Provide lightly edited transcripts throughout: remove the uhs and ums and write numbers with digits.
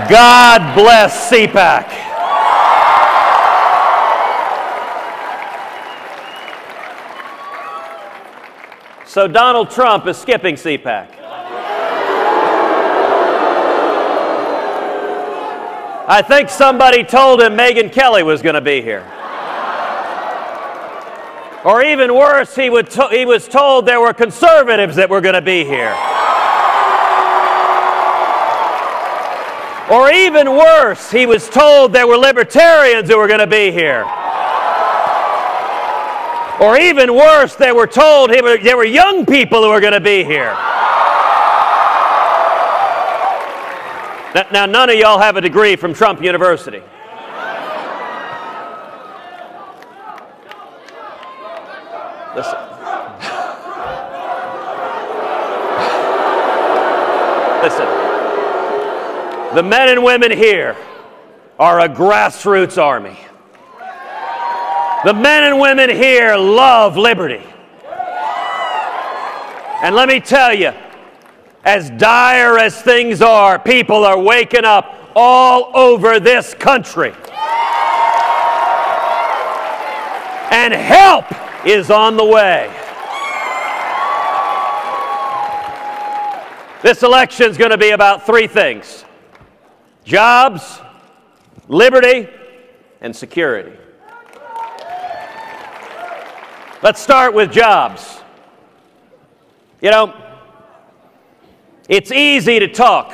God bless CPAC. So Donald Trump is skipping CPAC. I think somebody told him Megyn Kelly was going to be here. Or even worse, he was told there were conservatives that were going to be here. Or even worse, he was told there were libertarians who were going to be here. Or even worse, they were told there were young people who were going to be here. Now, none of y'all have a degree from Trump University. Listen. Listen. The men and women here are a grassroots army. The men and women here love liberty. And let me tell you, as dire as things are, people are waking up all over this country. And help is on the way. This election is going to be about three things: jobs, liberty, and security. Let's start with jobs. You know, it's easy to talk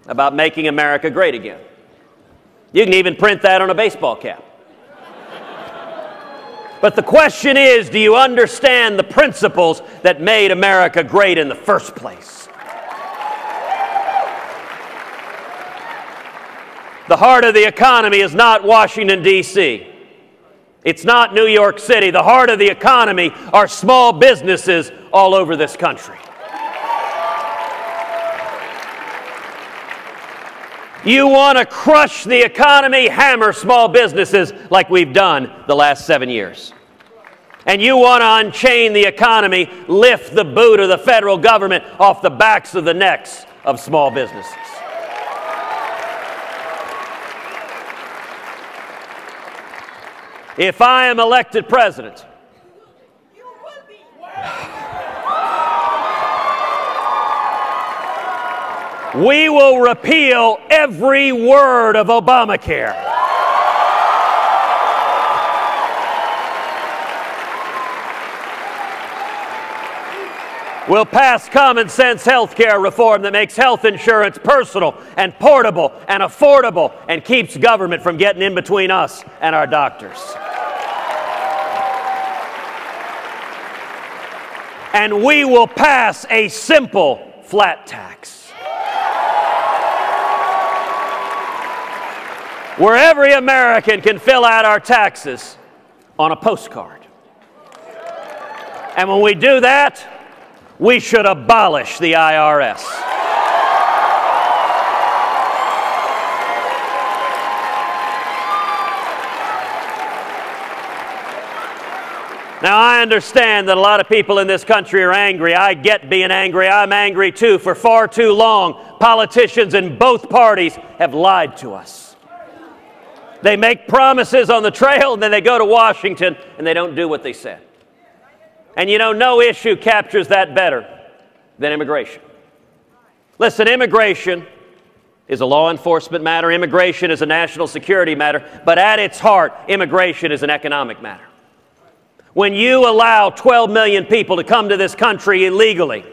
about making America great again. You can even print that on a baseball cap. But the question is, do you understand the principles that made America great in the first place? The heart of the economy is not Washington, D.C. It's not New York City. The heart of the economy are small businesses all over this country. You want to crush the economy, hammer small businesses like we've done the last 7 years. And you want to unchain the economy, lift the boot of the federal government off the backs of the necks of small businesses. If I am elected president, we will repeal every word of Obamacare. We'll pass common sense health care reform that makes health insurance personal and portable and affordable and keeps government from getting in between us and our doctors. And we will pass a simple flat tax, where every American can fill out our taxes on a postcard. And when we do that, we should abolish the IRS. Now, I understand that a lot of people in this country are angry. I get being angry. I'm angry too. For far too long, politicians in both parties have lied to us. They make promises on the trail, and then they go to Washington, and they don't do what they said. And you know, no issue captures that better than immigration. Listen, immigration is a law enforcement matter. Immigration is a national security matter. But at its heart, immigration is an economic matter. When you allow 12 million people to come to this country illegally,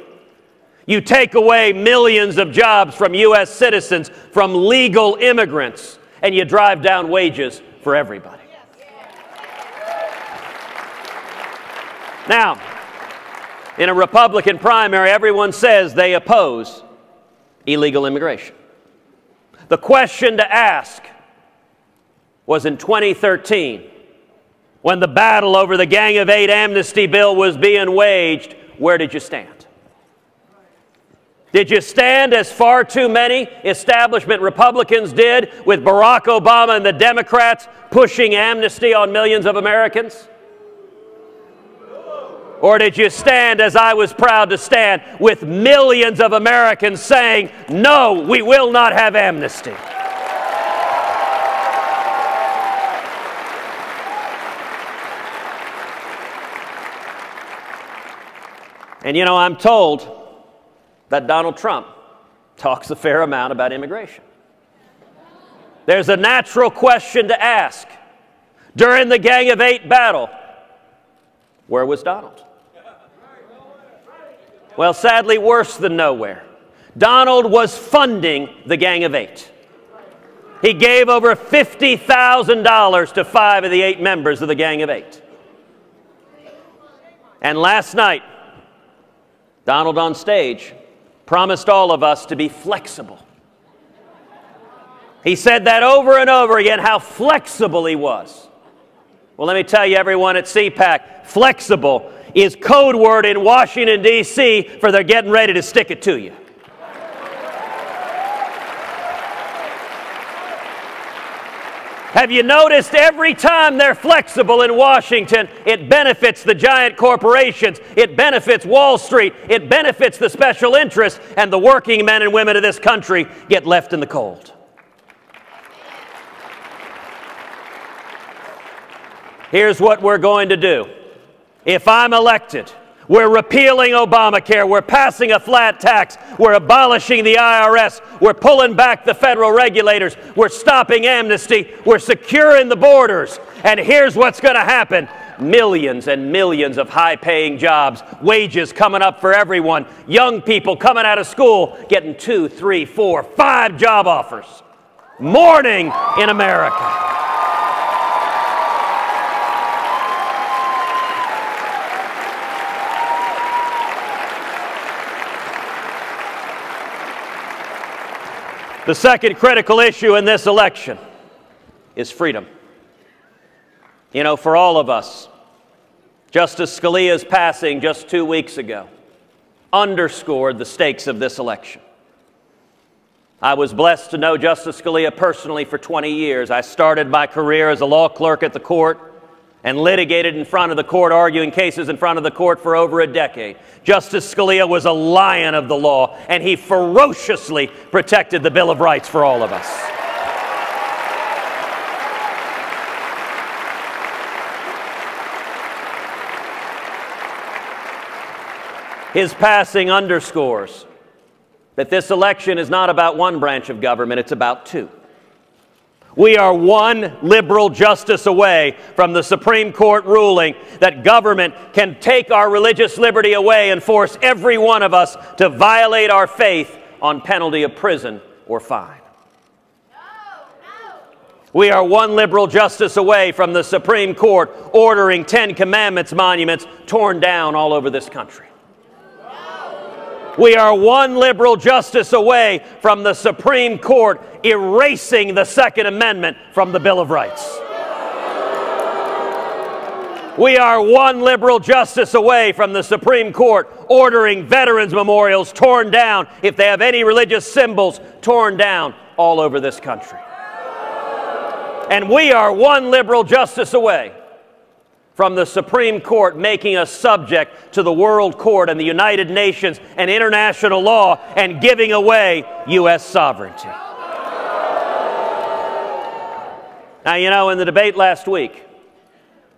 you take away millions of jobs from U.S. citizens, from legal immigrants, and you drive down wages for everybody. Now, in a Republican primary, everyone says they oppose illegal immigration. The question to ask was in 2013, when the battle over the Gang of Eight amnesty bill was being waged, where did you stand? Did you stand as far too many establishment Republicans did with Barack Obama and the Democrats pushing amnesty on millions of Americans? Or did you stand, as I was proud to stand, with millions of Americans saying, no, we will not have amnesty? And you know, I'm told that Donald Trump talks a fair amount about immigration. There's a natural question to ask. During the Gang of Eight battle, where was Donald? Well, sadly, worse than nowhere. Donald was funding the Gang of Eight. He gave over $50,000 to 5 of the 8 members of the Gang of Eight. And last night, Donald on stage promised all of us to be flexible. He said that over and over again, how flexible he was. Well, let me tell you, everyone at CPAC, flexible is code word in Washington, D.C. for they're getting ready to stick it to you. Have you noticed every time they're flexible in Washington, it benefits the giant corporations, it benefits Wall Street, it benefits the special interests, and the working men and women of this country get left in the cold. Here's what we're going to do. If I'm elected, we're repealing Obamacare, we're passing a flat tax, we're abolishing the IRS, we're pulling back the federal regulators, we're stopping amnesty, we're securing the borders. And here's what's going to happen. Millions and millions of high-paying jobs, wages coming up for everyone, young people coming out of school getting 2, 3, 4, 5 job offers. Morning in America. The second critical issue in this election is freedom. You know, for all of us, Justice Scalia's passing just 2 weeks ago underscored the stakes of this election. I was blessed to know Justice Scalia personally for 20 years. I started my career as a law clerk at the court and litigated in front of the court, arguing cases in front of the court for over a decade. Justice Scalia was a lion of the law, and he ferociously protected the Bill of Rights for all of us. His passing underscores that this election is not about one branch of government, it's about 2. We are one liberal justice away from the Supreme Court ruling that government can take our religious liberty away and force every one of us to violate our faith on penalty of prison or fine. We are one liberal justice away from the Supreme Court ordering 10 Commandments monuments torn down all over this country. We are one liberal justice away from the Supreme Court erasing the Second Amendment from the Bill of Rights. We are one liberal justice away from the Supreme Court ordering veterans' memorials torn down, if they have any religious symbols, torn down all over this country. And we are one liberal justice away from the Supreme Court making us subject to the World Court and the United Nations and international law and giving away U.S. sovereignty. Now, you know, in the debate last week,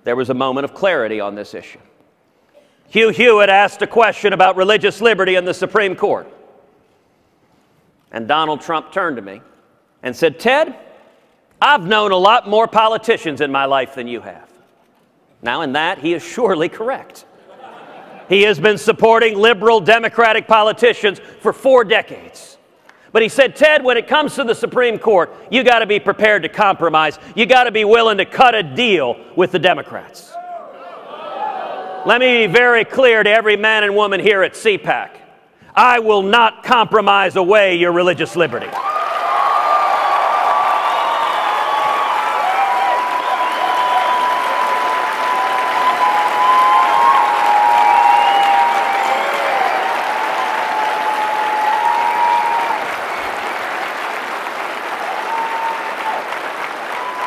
there was a moment of clarity on this issue. Hugh Hewitt asked a question about religious liberty in the Supreme Court. And Donald Trump turned to me and said, "Ted, I've known a lot more politicians in my life than you have." Now, in that, he is surely correct. He has been supporting liberal Democratic politicians for 4 decades. But he said, "Ted, when it comes to the Supreme Court, you got to be prepared to compromise. You got to be willing to cut a deal with the Democrats." Let me be very clear to every man and woman here at CPAC. I will not compromise away your religious liberty.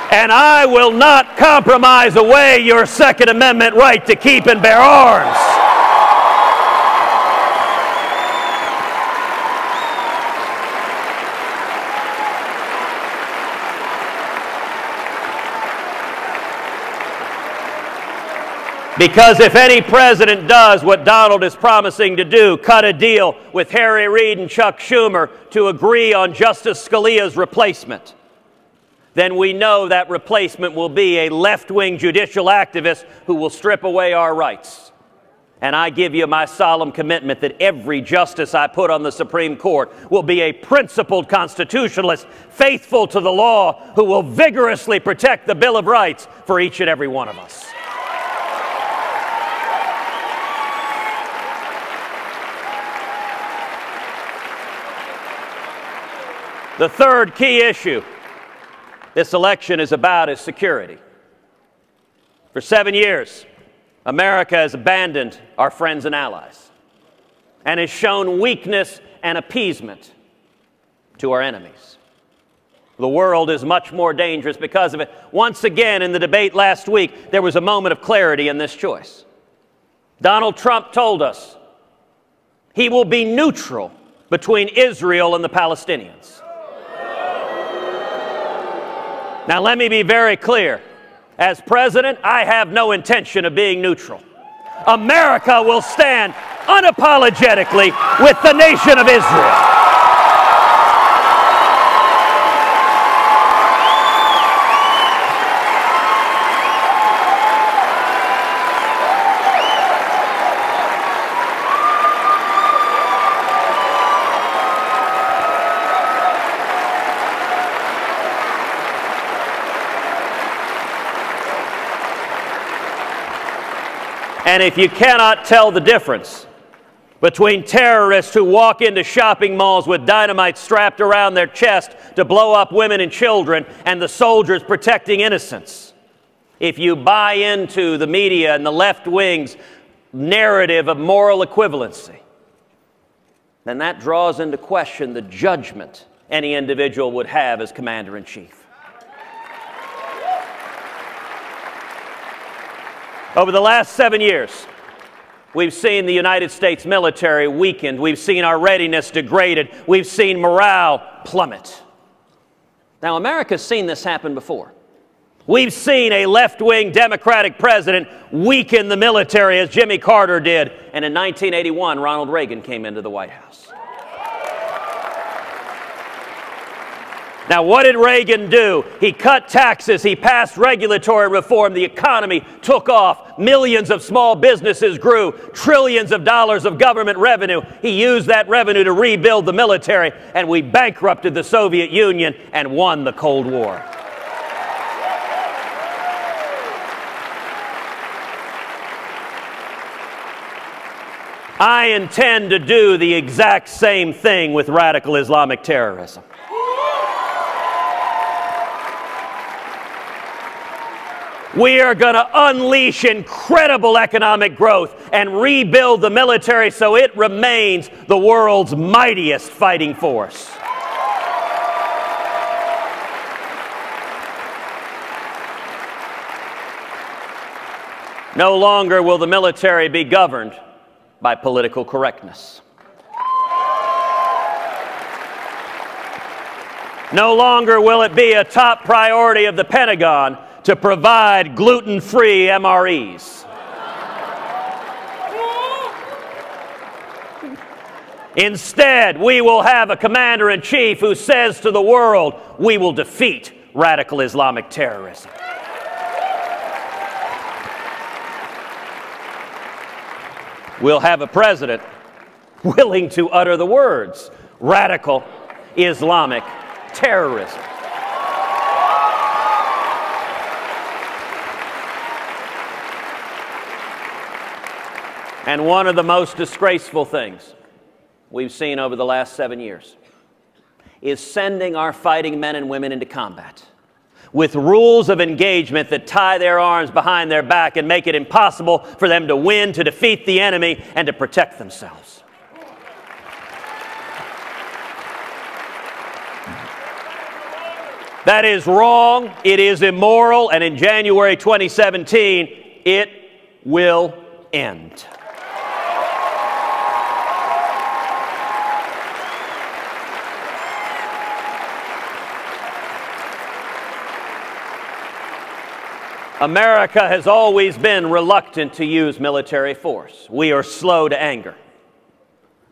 And I will not compromise away your Second Amendment right to keep and bear arms. Because if any president does what Donald is promising to do, cut a deal with Harry Reid and Chuck Schumer to agree on Justice Scalia's replacement, then we know that replacement will be a left-wing judicial activist who will strip away our rights. And I give you my solemn commitment that every justice I put on the Supreme Court will be a principled constitutionalist, faithful to the law, who will vigorously protect the Bill of Rights for each and every one of us. The third key issue this election is about is security. For 7 years, America has abandoned our friends and allies and has shown weakness and appeasement to our enemies. The world is much more dangerous because of it. Once again, in the debate last week, there was a moment of clarity in this choice. Donald Trump told us he will be neutral between Israel and the Palestinians. Now, let me be very clear. As president, I have no intention of being neutral. America will stand unapologetically with the nation of Israel. And if you cannot tell the difference between terrorists who walk into shopping malls with dynamite strapped around their chest to blow up women and children and the soldiers protecting innocents, if you buy into the media and the left wing's narrative of moral equivalency, then that draws into question the judgment any individual would have as commander-in-chief. Over the last 7 years, we've seen the United States military weakened. We've seen our readiness degraded. We've seen morale plummet. Now, America's seen this happen before. We've seen a left-wing Democratic president weaken the military as Jimmy Carter did. And in 1981, Ronald Reagan came into the White House. Now, what did Reagan do? He cut taxes. He passed regulatory reform. The economy took off. Millions of small businesses grew. Trillions of dollars of government revenue. He used that revenue to rebuild the military, and we bankrupted the Soviet Union and won the Cold War. I intend to do the exact same thing with radical Islamic terrorism. We are going to unleash incredible economic growth and rebuild the military so it remains the world's mightiest fighting force. No longer will the military be governed by political correctness. No longer will it be a top priority of the Pentagon to provide gluten-free MREs. Instead, we will have a commander-in-chief who says to the world, we will defeat radical Islamic terrorism. We'll have a president willing to utter the words, radical Islamic terrorism. And one of the most disgraceful things we've seen over the last 7 years is sending our fighting men and women into combat with rules of engagement that tie their arms behind their back and make it impossible for them to win, to defeat the enemy, and to protect themselves. That is wrong, it is immoral, and in January 2017, it will end. America has always been reluctant to use military force. We are slow to anger.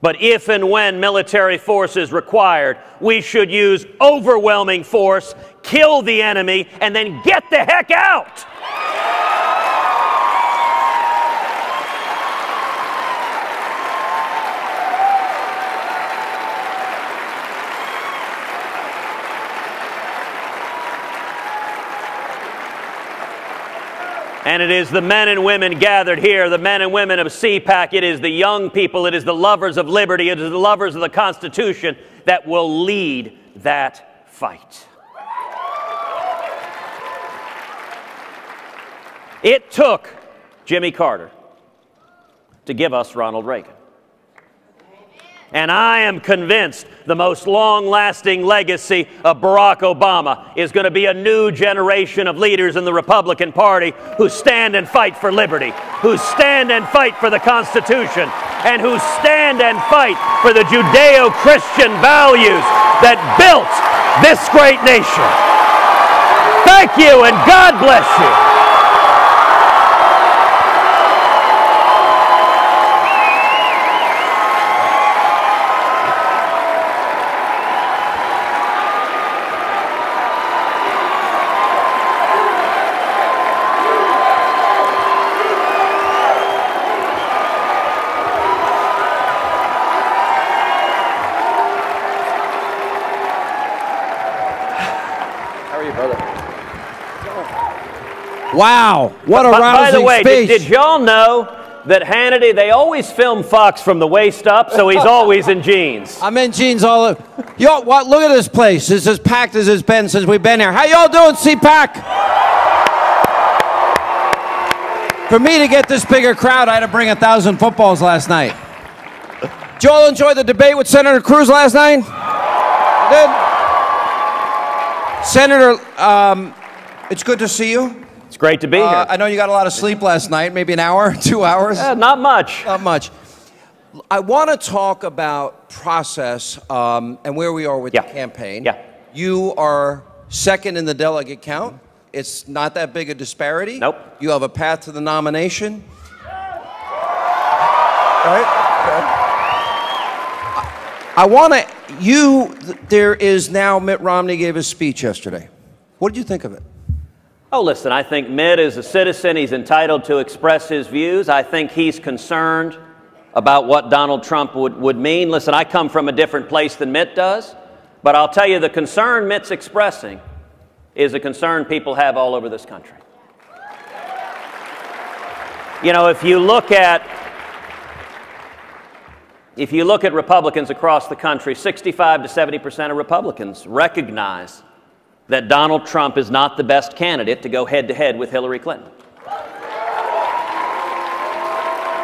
But if and when military force is required, we should use overwhelming force, kill the enemy, and then get the heck out. And it is the men and women gathered here, the men and women of CPAC, it is the young people, it is the lovers of liberty, it is the lovers of the Constitution that will lead that fight. It took Jimmy Carter to give us Ronald Reagan. And I am convinced the most long-lasting legacy of Barack Obama is going to be a new generation of leaders in the Republican Party who stand and fight for liberty, who stand and fight for the Constitution, and who stand and fight for the Judeo-Christian values that built this great nation. Thank you, and God bless you. Wow, what a rousing speech. By the way, did y'all know that Hannity, they always film Fox from the waist up, so he's always in jeans. I'm in jeans all over. Yo, what? Look at this place. It's as packed as it's been since we've been here. How y'all doing, CPAC? For me to get this bigger crowd, I had to bring 1,000 footballs last night. Did you all enjoy the debate with Senator Cruz last night? Did? Senator, it's good to see you. It's great to be here. I know you got a lot of sleep last night, maybe an hour, 2 hours. Not much. Not much. I want to talk about process and where we are with the campaign. Yeah. You are second in the delegate count. It's not that big a disparity. Nope. You have a path to the nomination. Right? I want to, there is now, Mitt Romney gave his speech yesterday. What did you think of it? Oh, listen, I think Mitt is a citizen. He's entitled to express his views. I think he's concerned about what Donald Trump would mean. Listen, I come from a different place than Mitt does, but I'll tell you the concern Mitt's expressing is a concern people have all over this country. You know, if you look at Republicans across the country, 65 to 70% of Republicans recognize that Donald Trump is not the best candidate to go head-to-head with Hillary Clinton.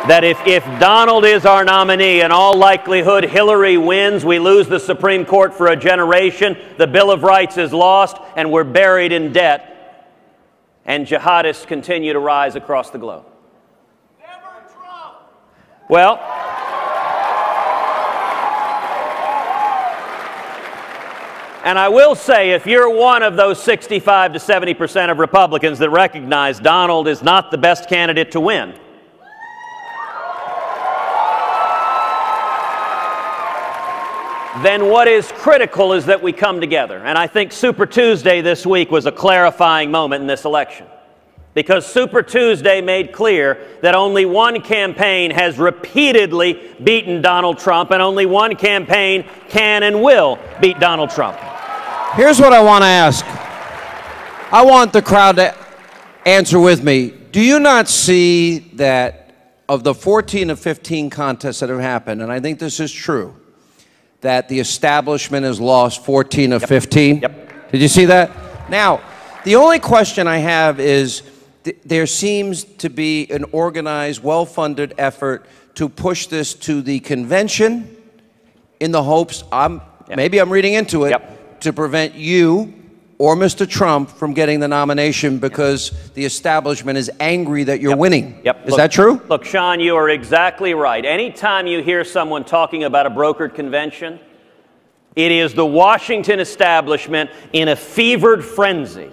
That if Donald is our nominee, in all likelihood Hillary wins, we lose the Supreme Court for a generation, the Bill of Rights is lost, and we're buried in debt, and jihadists continue to rise across the globe. Never Trump! Well, and I will say, if you're one of those 65 to 70% of Republicans that recognize Donald is not the best candidate to win, then what is critical is that we come together. And I think Super Tuesday this week was a clarifying moment in this election. Because Super Tuesday made clear that only one campaign has repeatedly beaten Donald Trump, and only one campaign can and will beat Donald Trump. Here's what I want to ask. I want the crowd to answer with me. Do you not see that of the 14 or 15 contests that have happened, and I think this is true, that the establishment has lost 14 of 15? Yep. Did you see that? Now, the only question I have is, there seems to be an organized, well-funded effort to push this to the convention in the hopes, maybe I'm reading into it, to prevent you or Mr. Trump from getting the nomination because the establishment is angry that you're winning. Is that true? Look, Sean, you are exactly right. Anytime you hear someone talking about a brokered convention, it is the Washington establishment in a fevered frenzy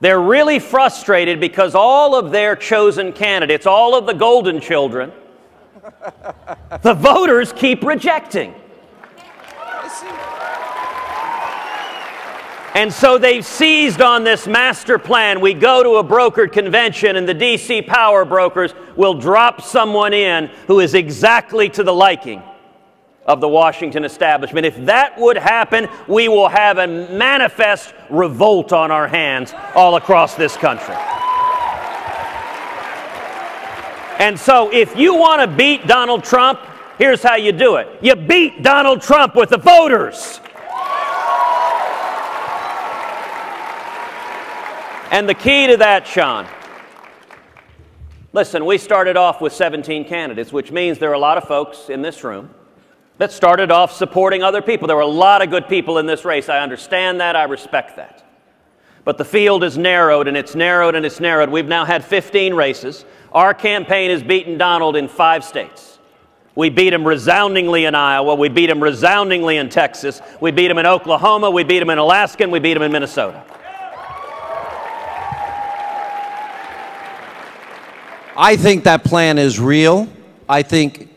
They're really frustrated because all of their chosen candidates, all of the golden children, the voters keep rejecting. And so they've seized on this master plan. We go to a brokered convention and the D.C. power brokers will drop someone in who is exactly to the liking of the Washington establishment. If that would happen, we will have a manifest revolt on our hands all across this country. And so if you want to beat Donald Trump, here's how you do it. You beat Donald Trump with the voters. And the key to that, Sean, listen, we started off with 17 candidates, which means there are a lot of folks in this room that started off supporting other people. There were a lot of good people in this race. I understand that. I respect that. But the field is narrowed, and it's narrowed, and it's narrowed. We've now had 15 races. Our campaign has beaten Donald in 5 states. We beat him resoundingly in Iowa. We beat him resoundingly in Texas. We beat him in Oklahoma. We beat him in Alaska, and we beat him in Minnesota. I think that plan is real. I think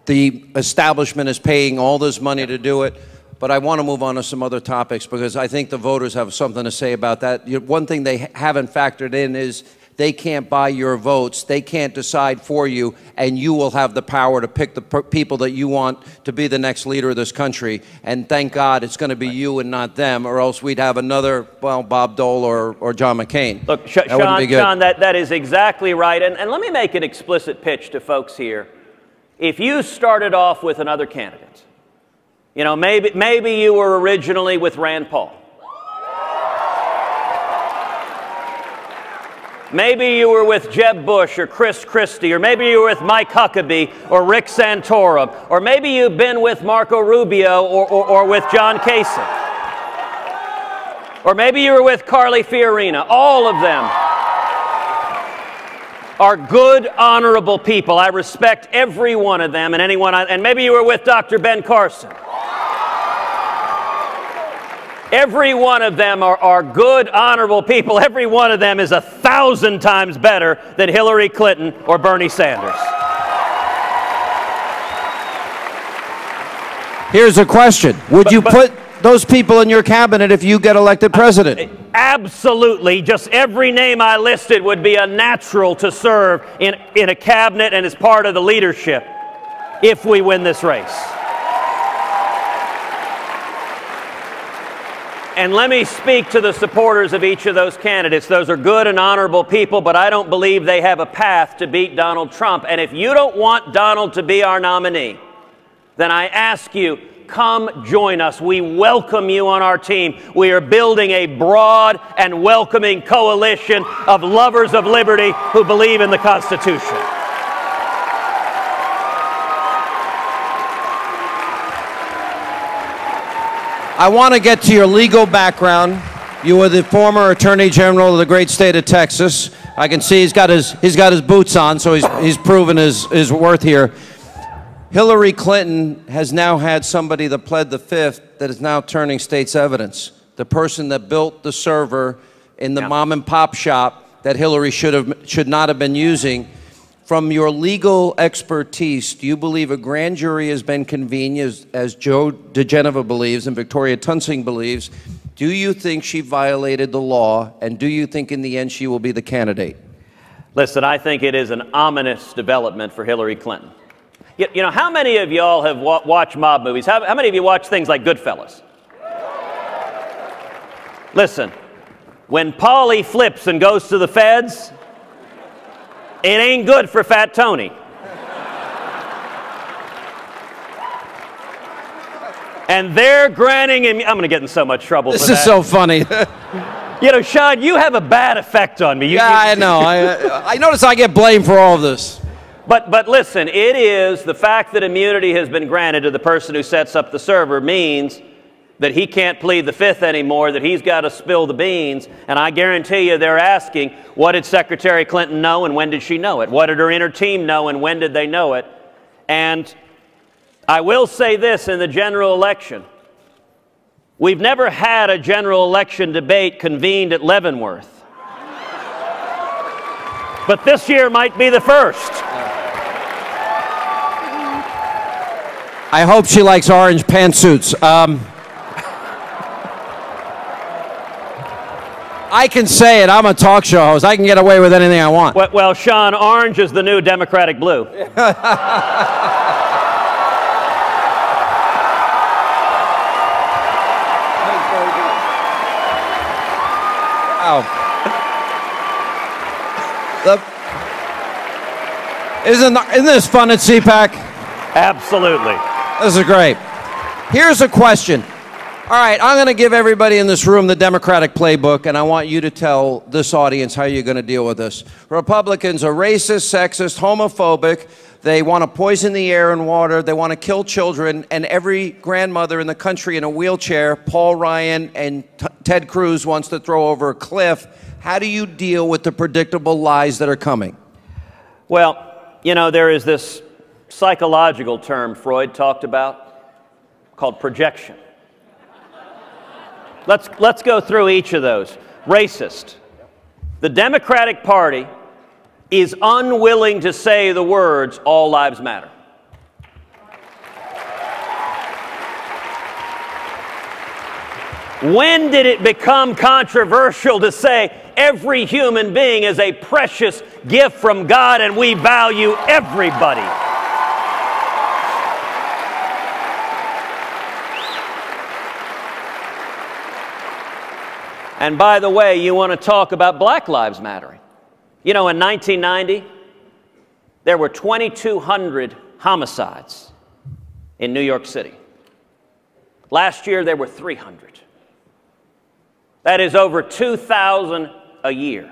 the establishment is paying all this money to do it. But I want to move on to some other topics because I think the voters have something to say about that. One thing they haven't factored in is they can't buy your votes. They can't decide for you, and you will have the power to pick the people that you want to be the next leader of this country. And thank God it's going to be you and not them, or else we'd have another, well, Bob Dole or John McCain. Look, Sean, that is exactly right. And let me make an explicit pitch to folks here. If you started off with another candidate, you know, maybe you were originally with Rand Paul. Maybe you were with Jeb Bush or Chris Christie, or maybe you were with Mike Huckabee or Rick Santorum, or maybe you've been with Marco Rubio or with John Kasich. Or maybe you were with Carly Fiorina. All of them are good, honorable people. I respect every one of them, and and maybe you were with Dr. Ben Carson. Every one of them are good, honorable people. Every one of them is 1,000 times better than Hillary Clinton or Bernie Sanders. Here's a question. Would you put those people in your cabinet if you get elected president? Absolutely. Just every name I listed would be a natural to serve in a cabinet and as part of the leadership if we win this race. And let me speak to the supporters of each of those candidates. Those are good and honorable people, but I don't believe they have a path to beat Donald Trump. And if you don't want Donald to be our nominee, then I ask you, come join us. We welcome you on our team. We are building a broad and welcoming coalition of lovers of liberty who believe in the Constitution. I want to get to your legal background. You were the former Attorney General of the great state of Texas. I can see he's got his boots on, so he's proven his worth here. Hillary Clinton has now had somebody that pled the Fifth that is now turning state's evidence. The person that built the server in the mom and pop shop that Hillary should not have been using. From your legal expertise, do you believe a grand jury has been convened, as Joe DeGeneva believes and Victoria Tunsing believes? Do you think she violated the law, and do you think in the end she will be the candidate? Listen, I think it is an ominous development for Hillary Clinton. You know, how many of y'all have watched mob movies? How many of you watch things like Goodfellas? Listen, when Paulie flips and goes to the feds, it ain't good for Fat Tony. And they're granting him, I'm going to get in so much trouble for that. This is so funny. You know, Sean, you have a bad effect on me. I know. I notice I get blamed for all of this. But listen, it is the fact that immunity has been granted to the person who sets up the server means that he can't plead the Fifth anymore, that he's got to spill the beans. And I guarantee you they're asking, what did Secretary Clinton know and when did she know it? What did her inner team know and when did they know it? And I will say this in the general election. We've never had a general election debate convened at Leavenworth but this year might be the first. I hope she likes orange pantsuits. I can say it. I'm a talk show host. I can get away with anything I want. Well, Sean, orange is the new Democratic blue. Isn't this fun at CPAC? Absolutely. This is great. Here's a question. All right, I'm going to give everybody in this room the Democratic playbook, and I want you to tell this audience how you're going to deal with this. Republicans are racist, sexist, homophobic. They want to poison the air and water. They want to kill children. And every grandmother in the country in a wheelchair, Paul Ryan and Ted Cruz, wants to throw over a cliff. How do you deal with the predictable lies that are coming? Well, you know, there is this psychological term Freud talked about called projection. Let's go through each of those. Racist. The Democratic Party is unwilling to say the words, all lives matter. When did it become controversial to say every human being is a precious gift from God and we value everybody? And by the way, you want to talk about Black Lives Mattering. You know, in 1990, there were 2,200 homicides in New York City. Last year, there were 300. That is over 2,000 a year,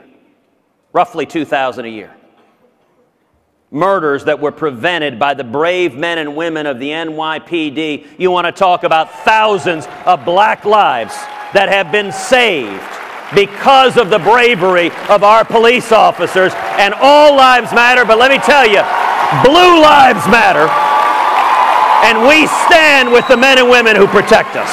roughly 2,000 a year. Murders that were prevented by the brave men and women of the NYPD. You want to talk about thousands of black lives that have been saved because of the bravery of our police officers. And all lives matter, but let me tell you, blue lives matter. And we stand with the men and women who protect us.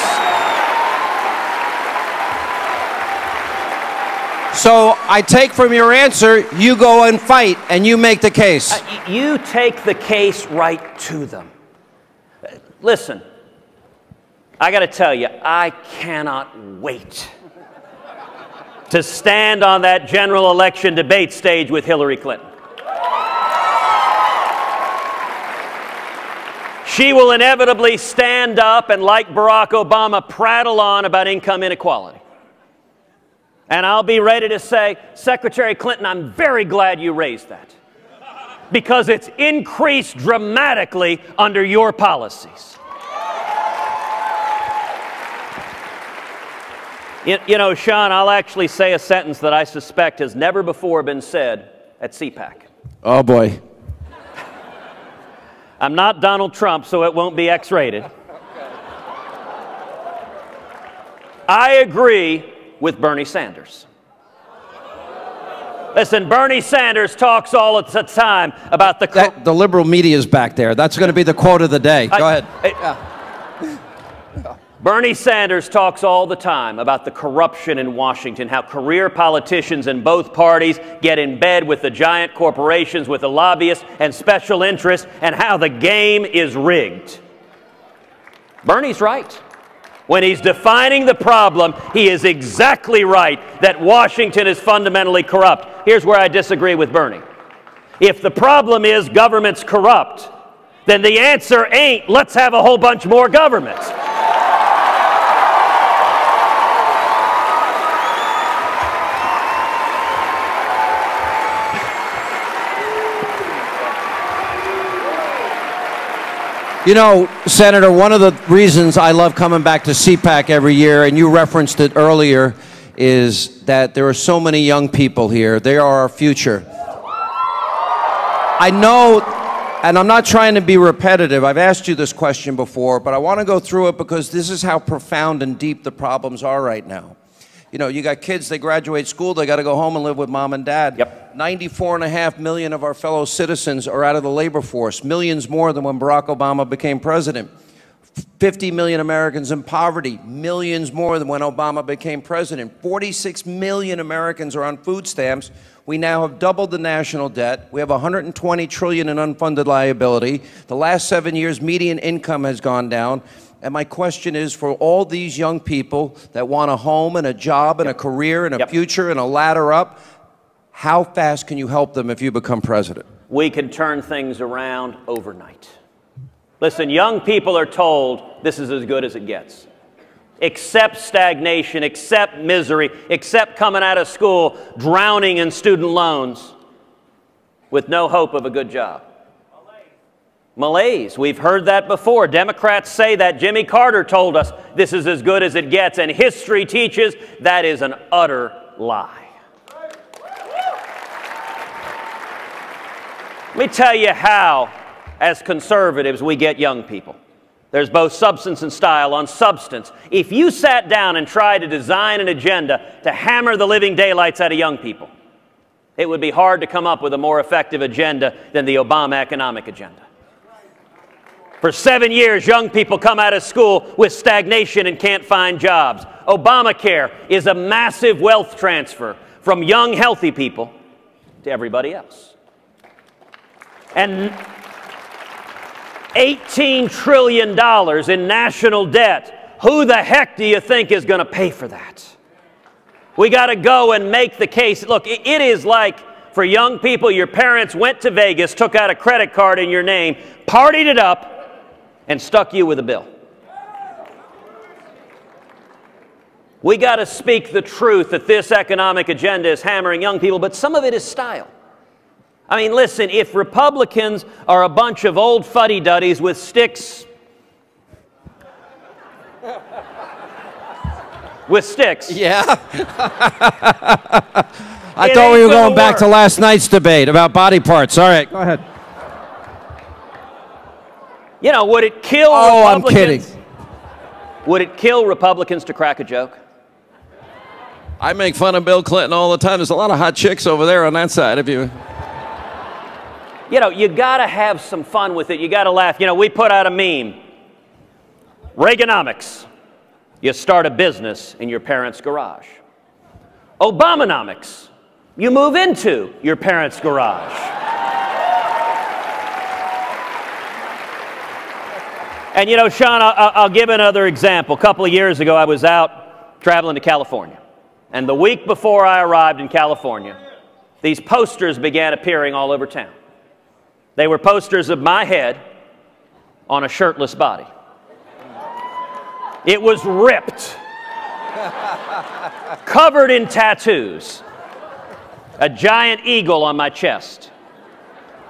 So I take from your answer, you go and fight and you make the case. You take the case right to them. Listen, I got to tell you, I cannot wait to stand on that general election debate stage with Hillary Clinton. She will inevitably stand up and, like Barack Obama, prattle on about income inequality. And I'll be ready to say, Secretary Clinton, I'm very glad you raised that, because it's increased dramatically under your policies. You know, Sean, I'll actually say a sentence that I suspect has never before been said at CPAC. Oh, boy. I'm not Donald Trump, so it won't be X-rated. I agree with Bernie Sanders. Listen, Bernie Sanders talks all the time about the liberal media is back there. That's going to be the quote of the day. Go ahead. Bernie Sanders talks all the time about the corruption in Washington, how career politicians in both parties get in bed with the giant corporations, with the lobbyists and special interests, and how the game is rigged. Bernie's right. When he's defining the problem, he is exactly right that Washington is fundamentally corrupt. Here's where I disagree with Bernie. If the problem is government's corrupt, then the answer ain't, let's have a whole bunch more governments. You know, Senator, one of the reasons I love coming back to CPAC every year, and you referenced it earlier, is that there are so many young people here. They are our future. I know, and I'm not trying to be repetitive, I've asked you this question before, but I want to go through it because this is how profound and deep the problems are right now. You know, you got kids, they graduate school, they got to go home and live with mom and dad. Yep. 94.5 million of our fellow citizens are out of the labor force, millions more than when Barack Obama became president. 50 million Americans in poverty, millions more than when Obama became president. 46 million Americans are on food stamps. We now have doubled the national debt. We have 120 trillion in unfunded liability. The last 7 years, median income has gone down. And my question is, for all these young people that want a home and a job and a career and a future and a ladder up, how fast can you help them if you become president? We can turn things around overnight. Listen, young people are told this is as good as it gets. Accept stagnation, accept misery, accept coming out of school drowning in student loans with no hope of a good job. Malaise. We've heard that before. Democrats say that. Jimmy Carter told us this is as good as it gets, and history teaches that is an utter lie. Let me tell you how, as conservatives, we get young people. There's both substance and style. On substance, if you sat down and tried to design an agenda to hammer the living daylights out of young people, it would be hard to come up with a more effective agenda than the Obama economic agenda. For 7 years, young people come out of school with stagnation and can't find jobs. Obamacare is a massive wealth transfer from young, healthy people to everybody else. And $18 trillion in national debt. Who the heck do you think is going to pay for that? We got to go and make the case. Look, it is like for young people, your parents went to Vegas, took out a credit card in your name, partied it up, and stuck you with a bill. We got to speak the truth that this economic agenda is hammering young people, but some of it is style. I mean, listen, if Republicans are a bunch of old fuddy-duddies with sticks, Yeah. I thought we were going back to last night's debate about body parts. All right, go ahead. You know, would it kill Republicans? I'm kidding. Would it kill Republicans to crack a joke? I make fun of Bill Clinton all the time. There's a lot of hot chicks over there on that side of you. You know, you got to have some fun with it. You got to laugh. You know, we put out a meme. Reaganomics. You start a business in your parents' garage. Obamonomics. You move into your parents' garage. And you know, Sean, I'll give another example. A couple of years ago, I was out traveling to California. And the week before I arrived in California, these posters began appearing all over town. They were posters of my head on a shirtless body. It was ripped, covered in tattoos, a giant eagle on my chest,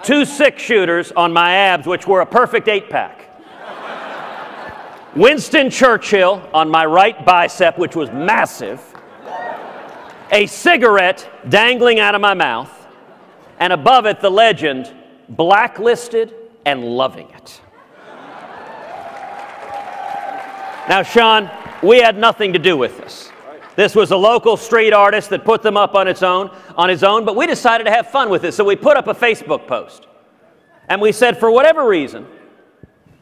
2 6-shooters on my abs, which were a perfect 8-pack, Winston Churchill on my right bicep, which was massive, a cigarette dangling out of my mouth, and above it the legend, blacklisted and loving it. Now, Sean, we had nothing to do with this. This was a local street artist that put them up on his own, but we decided to have fun with it, so we put up a Facebook post. And we said, for whatever reason,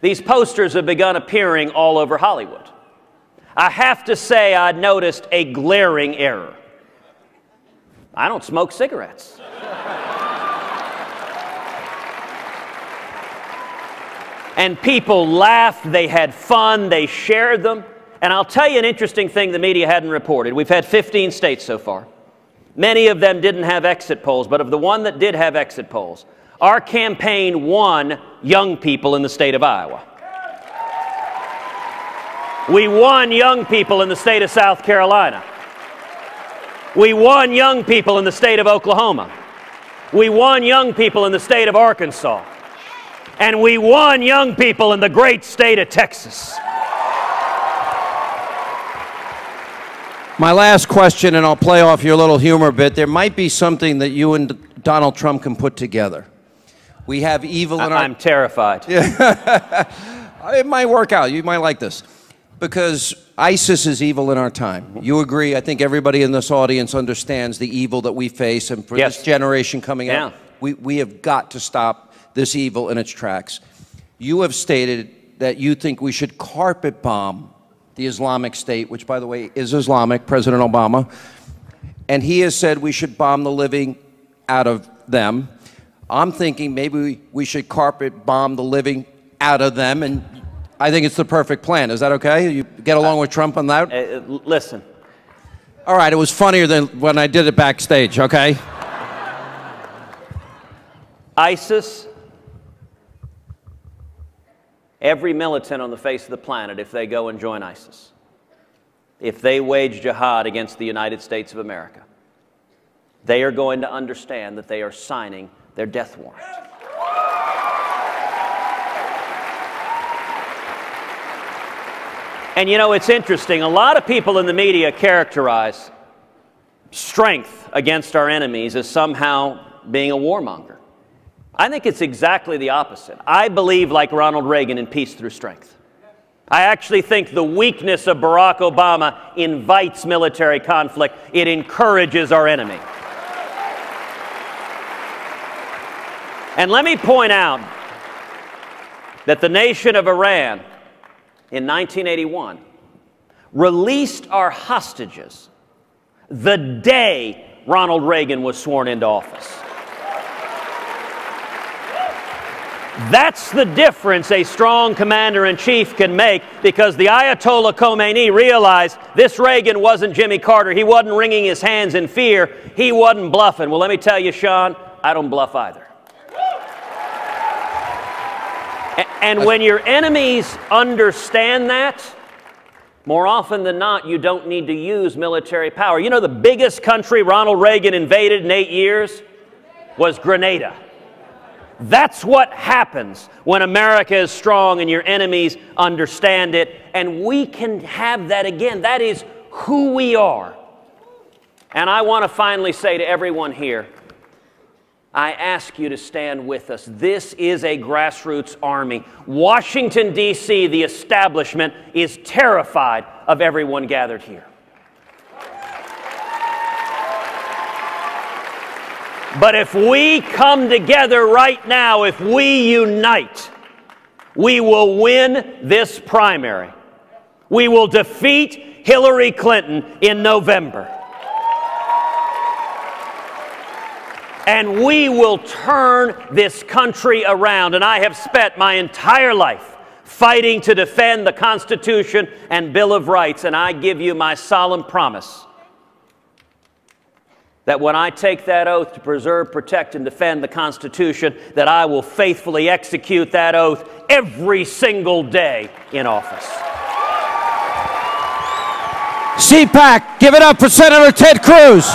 these posters have begun appearing all over Hollywood. I have to say I noticed a glaring error. I don't smoke cigarettes. And people laughed, they had fun, they shared them. And I'll tell you an interesting thing the media hadn't reported. We've had 15 states so far. Many of them didn't have exit polls, but of the one that did have exit polls, our campaign won young people in the state of Iowa. We won young people in the state of South Carolina. We won young people in the state of Oklahoma. We won young people in the state of Arkansas. And we won young people in the great state of Texas. My last question, and I'll play off your little humor bit. There might be something that you and Donald Trump can put together. We have evil in our... I'm terrified. It might work out. You might like this. Because ISIS is evil in our time. You agree? I think everybody in this audience understands the evil that we face. And for this generation coming up, we have got to stop this evil in its tracks. You have stated that you think we should carpet bomb the Islamic State, which, by the way, is Islamic, President Obama. And he has said we should bomb the living out of them. I'm thinking maybe we should carpet bomb the living out of them, and I think it's the perfect plan. Is that okay? You get along with Trump on that? Listen. All right, it was funnier than when I did it backstage, okay? ISIS, every militant on the face of the planet, if they go and join ISIS, if they wage jihad against the United States of America, they are going to understand that they are signing their death warrant. And you know, it's interesting. A lot of people in the media characterize strength against our enemies as somehow being a warmonger. I think it's exactly the opposite. I believe, like Ronald Reagan, in peace through strength. I actually think the weakness of Barack Obama invites military conflict. It encourages our enemy. And let me point out that the nation of Iran in 1981 released our hostages the day Ronald Reagan was sworn into office. That's the difference a strong commander-in-chief can make, because the Ayatollah Khomeini realized this Reagan wasn't Jimmy Carter. He wasn't wringing his hands in fear. He wasn't bluffing. Well, let me tell you, Sean, I don't bluff either. And when your enemies understand that, more often than not, you don't need to use military power. You know, the biggest country Ronald Reagan invaded in 8 years was Grenada. That's what happens when America is strong and your enemies understand it. And we can have that again. That is who we are. And I want to finally say to everyone here, I ask you to stand with us. This is a grassroots army. Washington, D.C., the establishment, is terrified of everyone gathered here. But if we come together right now, if we unite, we will win this primary. We will defeat Hillary Clinton in November. And we will turn this country around. And I have spent my entire life fighting to defend the Constitution and Bill of Rights. And I give you my solemn promise that when I take that oath to preserve, protect, and defend the Constitution, that I will faithfully execute that oath every single day in office. CPAC, give it up for Senator Ted Cruz.